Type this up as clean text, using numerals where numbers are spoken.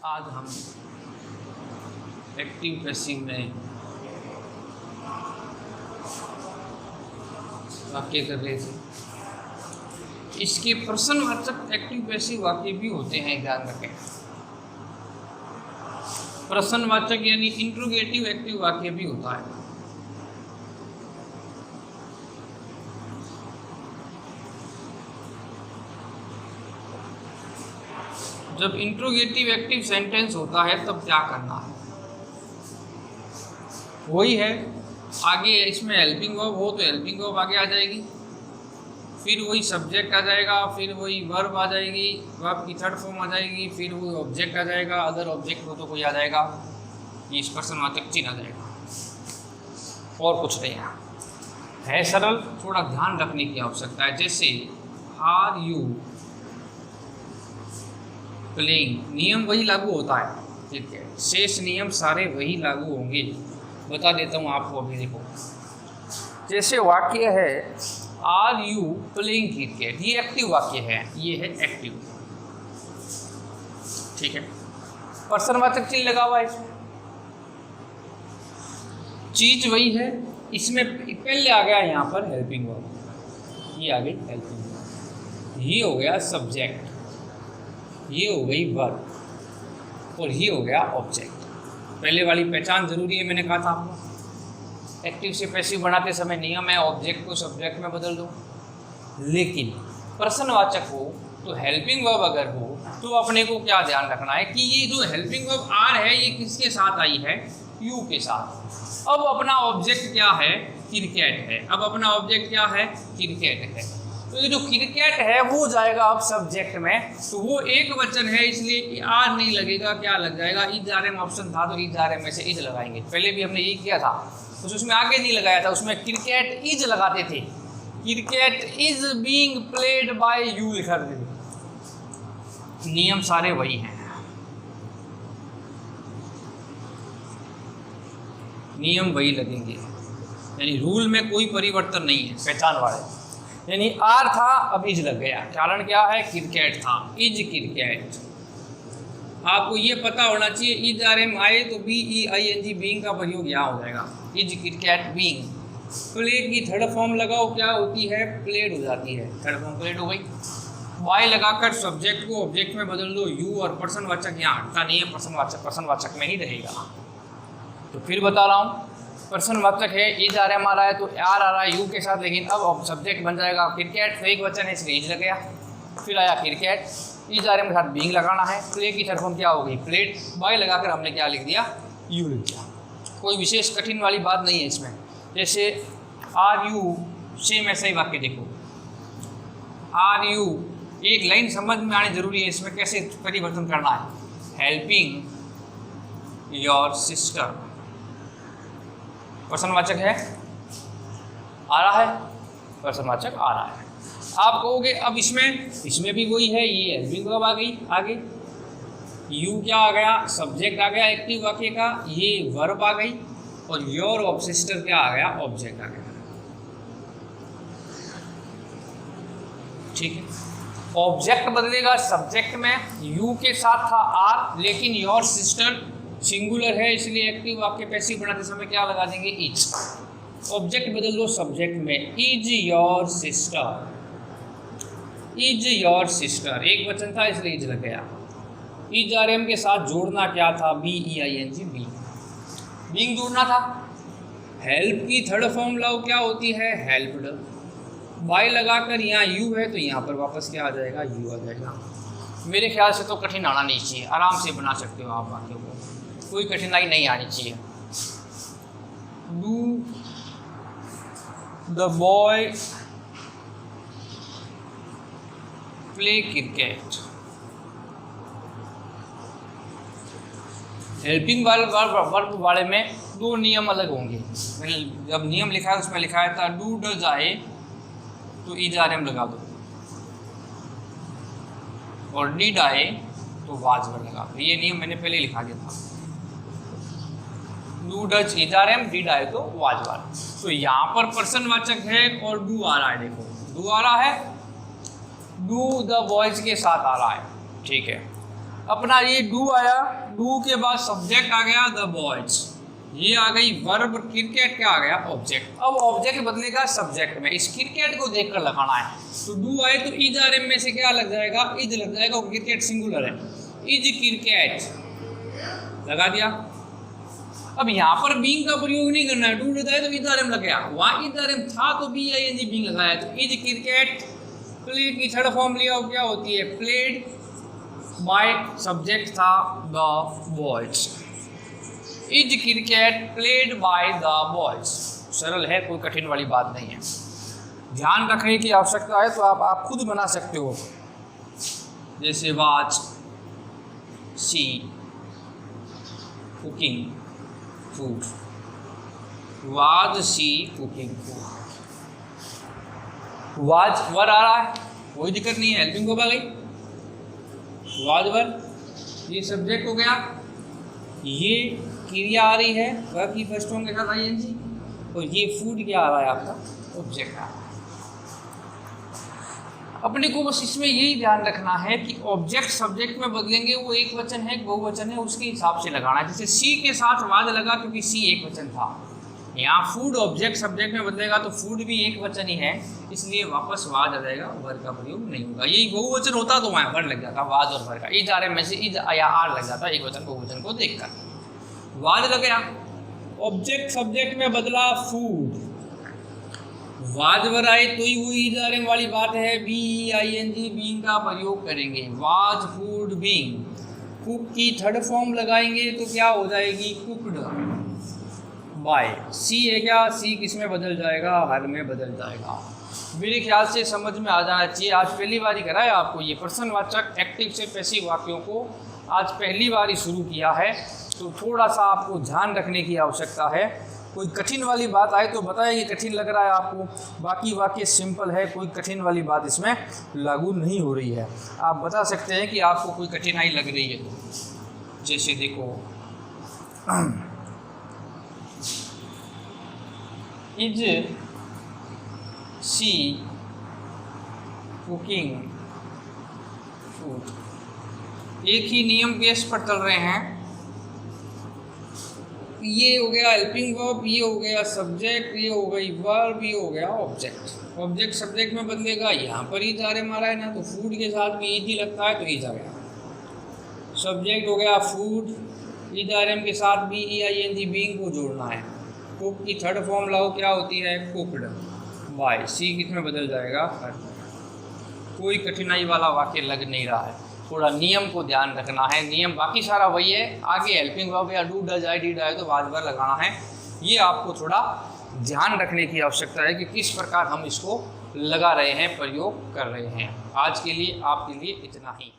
आज हम active passive में वाक्य कर रहे थे। इसके प्रश्नवाचक एक्टिव पैसिव वाक्य भी होते हैं, ध्यान रखें। प्रश्नवाचक यानी इंट्रोगेटिव एक्टिव वाक्य भी होता है। जब इंट्रोगेटिव एक्टिव सेंटेंस होता है तब क्या करना है, वही है। आगे इसमें हेल्पिंग वर्ब हो तो हेल्पिंग वर्ब आगे आ जाएगी, फिर वही सब्जेक्ट आ जाएगा, फिर वही वर्ब आ जाएगी, वर्ब की थर्ड फॉर्म आ जाएगी, फिर वही ऑब्जेक्ट आ जाएगा, अदर ऑब्जेक्ट हो तो कोई आ जाएगा, ये इस प्रश्नवाचक चिन्ह आ जाएगा, और कुछ नहीं है सरल। थोड़ा ध्यान रखने की आवश्यकता है। जैसे आर यू प्लेइंग, नियम वही लागू होता है, ठीक है, शेष नियम सारे वही लागू होंगे। बता देता हूँ आपको, अभी देखो। जैसे वाक्य है आर यू प्लेइंग क्रिकेट, ये एक्टिव वाक्य है, ये है एक्टिव, ठीक है। प्रश्नवाचक चिन्ह लगा हुआ है इसमें, चीज वही है। इसमें पहले आ गया यहाँ पर हेल्पिंग वर्ब, ये आ गई हेल्पिंग वर्ब, ये हो गया सब्जेक्ट, ये हो गई वर्ब, और ये हो गया ऑब्जेक्ट। पहले वाली पहचान जरूरी है, मैंने कहा था आपको। एक्टिव से पैसिव बनाते समय नियम है ऑब्जेक्ट को सब्जेक्ट में बदल दो, लेकिन प्रश्नवाचक हो तो हेल्पिंग वर्ब अगर हो तो अपने को क्या ध्यान रखना है कि ये जो हेल्पिंग वर्ब आर है ये किसके साथ आई है, यू के साथ। अब अपना ऑब्जेक्ट क्या है, क्रिकेट है। अब अपना ऑब्जेक्ट क्या है, क्रिकेट है। तो ये जो क्रिकेट है वो जाएगा अब सब्जेक्ट में, तो वो एक वचन है, इसलिए आर नहीं लगेगा, क्या लग जाएगा, इज आर एम ऑप्शन था तो इज आर एम में से इज लगाएंगे। पहले भी हमने ये किया था, तो उसमें आगे नहीं लगाया था, उसमें क्रिकेट इज लगाते थे। Cricket is being played by you लिखा थे। नियम सारे वही हैं, नियम वही लगेंगे, यानी रूल में कोई परिवर्तन नहीं है पहचान वाले। यानी आर था अब इज लग गया, कारण क्या है, क्रिकेट था, इज क्रिकेट। आपको ये पता होना चाहिए, इज आर एम आए तो B E I N G being का प्रयोग यहाँ हो जाएगा, इज क्रिकेट बीइंग। प्ले की थर्ड फॉर्म लगाओ, क्या होती है, प्लेड हो जाती है, थर्ड फॉर्म प्लेड हो गई। वाई लगाकर सब्जेक्ट को ऑब्जेक्ट में बदल दो, यू, और प्रश्नवाचक यहाँ हटता नहीं है, प्रश्नवाचक में ही रहेगा। तो फिर बता रहा हूँ, प्रश्नवाचक है, इज आर एम आ रहा है तो आर आ रहा है यू के साथ, लेकिन अब सब्जेक्ट बन जाएगा क्रिकेट, तो एक वचन है इसलिए इज लग गया। फिर आया क्रिकेट, इज आर एम के साथ बीइंग लगाना है, प्ले की थर्ड फॉर्म क्या हो गई, प्लेड, बाय लगाकर हमने क्या लिख दिया, यू लिख दिया। कोई विशेष कठिन वाली बात नहीं है इसमें। जैसे आर यू, सेम ऐसा ही वाक्य देखो, आर यू, एक लाइन समझ में आनी जरूरी है इसमें, कैसे परिवर्तन करना है, हेल्पिंग योर सिस्टर, प्रश्नवाचक है, आ रहा है, प्रश्नवाचक आ रहा है। आप कहोगे अब इसमें भी वही है, ये हेल्पिंग वर्ब आ गई आगे, यू क्या आ गया, सब्जेक्ट आ गया एक्टिव वाक्य का, ये वर्ब आ गई, और योर ऑफ सिस्टर क्या आ गया, ऑब्जेक्ट आ गया, ठीक है। ऑब्जेक्ट बदलेगा सब्जेक्ट में, यू के साथ था आर, लेकिन योर सिस्टर सिंगुलर है, इसलिए एक्टिव वाक्य पैसिव बनाते समय क्या लगा देंगे, इज। ऑब्जेक्ट बदल दो सब्जेक्ट में, is your sister, is your sister, एक वचन था इसलिए इज लग गया। इज आर एम के साथ जोड़ना क्या था, B E I N G, B, being जोड़ना था। हेल्प की थर्ड फॉर्म लाओ, क्या होती है, हेल्प्ड। बाय लगाकर यहाँ यू है तो यहाँ पर वापस क्या आ जाएगा, यू आ जाएगा। मेरे ख्याल से तो कठिन आना नहीं चाहिए, आराम से बना सकते हो आप वाक्यों को, कोई कठिनाई नहीं आनी चाहिए। Do the boy play cricket, helping verb वाले में दो नियम अलग होंगे। जब नियम लिखा है उसमें लिखा था डू डज आए तो इज आर एम लगा दो, और डिड आए तो वाज वर्ब लगा दो। ये नियम मैंने पहले लिखा दिया था, do does is are am, did आए तो वाज वर्ब। तो यहाँ पर प्रश्नवाचक है और डू आ रहा है, देखो डू आ रहा है, डू द बॉयज के साथ आ रहा है, ठीक है। अपना ये डू आया, डू के बाद सब्जेक्ट आ गया द बॉयज, ये आ गई वर्ब, क्रिकेट क्या आ गया ऑब्जेक्ट। अब ऑब्जेक्ट बदलेगा सब्जेक्ट में, इस क्रिकेट को देखकर लगाना है। तो डू आए तो इज आर एम में से क्या लग जाएगा, इज लग जाएगा, क्रिकेट सिंगुलर है, इज क्रिकेट लगा दिया। अब यहाँ पर बीइंग का प्रयोग नहीं करना है, डू बताया तो इज आर एम लग गया, वहाँ इज आर एम था तो B I N G being लगाया, तो इज क्रिकेट प्लेड की थर्ड फॉर्म लिया, क्या होती है प्लेड बाय, सब्जेक्ट था the boys, is cricket played by the boys. सरल है, कोई कठिन वाली बात नहीं है। ध्यान रखने की आवश्यकता है तो आप खुद बना सकते हो, जैसे was she cooking food, was she cooking food, was were आ रहा है, कोई दिक्कत नहीं है, हेल्पिंग वर्ब आ गई, वाज वर, ये सब्जेक्ट हो गया, ये क्रिया आ रही है वर्ब की फर्स्ट फॉर्म के साथ आईएनजी, और ये फूड क्या आ रहा है आपका ऑब्जेक्ट आ रहा है। अपने को बस इसमें यही ध्यान रखना है कि ऑब्जेक्ट सब्जेक्ट में बदलेंगे, वो एक वचन है बहुवचन है उसके हिसाब से लगाना है। जैसे सी के साथ वाज लगा क्योंकि सी एक वचन था, यहाँ फूड ऑब्जेक्ट सब्जेक्ट में बदलेगा तो फूड भी एक वचन ही है, इसलिए वापस वाज आ जाएगा, वर्ग का प्रयोग नहीं होगा। यही बहुवचन होता तो वहाँ वर्ग लग जाता, वाज और वर्ग का, इज आर एम में से इज या आर लग जाता एक वचन बहुवचन को देखकर, वाज लग गया। ऑब्जेक्ट सब्जेक्ट में बदला फूड, वाज वर आए तो ही वही इज आर एम वाली बात है, B I N G being का प्रयोग करेंगे, वाज फूड बीइंग, कुक की थर्ड फॉर्म लगाएंगे तो क्या हो जाएगी कुकड बाय, सी है क्या, सी किस में बदल जाएगा, हर में बदल जाएगा। मेरे ख्याल से समझ में आ जाना चाहिए। आज पहली बार ही कराया आपको ये प्रश्नवाचक एक्टिव से पैसिव वाक्यों को, आज पहली बार ही शुरू किया है, तो थोड़ा सा आपको ध्यान रखने की आवश्यकता है। कोई कठिन वाली बात आए तो बताएं कि कठिन लग रहा है आपको, बाकी वाक्य सिंपल है, कोई कठिन वाली बात इसमें लागू नहीं हो रही है। आप बता सकते हैं कि आपको कोई कठिनाई लग रही है तो, जैसे देखो इज सी कुकिंग फूड, एक ही नियम बेस पर चल रहे हैं। ये हो गया हेल्पिंग वर्ब, ये हो गया सब्जेक्ट, ये हो गई वर्ब, ये हो गया ऑब्जेक्ट। ऑब्जेक्ट सब्जेक्ट में बदलेगा, यहाँ पर ही जा रहे मारा है ना, तो फूड के साथ भी ईज ही लगता है तो ईज आ गया। सब्जेक्ट हो गया फूड, ईज आर एम के साथ भी ई आई एन जी बीइंग को जोड़ना है। कुक की थर्ड फॉर्म लाओ, क्या होती है कुकड बाय, सी किस में बदल जाएगा हर। कोई कठिनाई वाला वाक्य लग नहीं रहा है, थोड़ा नियम को ध्यान रखना है। नियम बाकी सारा वही है, आगे हेल्पिंग वर्ब या डू डज आई डिड आए तो वाज वर लगाना है। ये आपको थोड़ा ध्यान रखने की आवश्यकता है कि किस प्रकार हम इसको लगा रहे हैं, प्रयोग कर रहे हैं। आज के लिए आपके लिए इतना ही।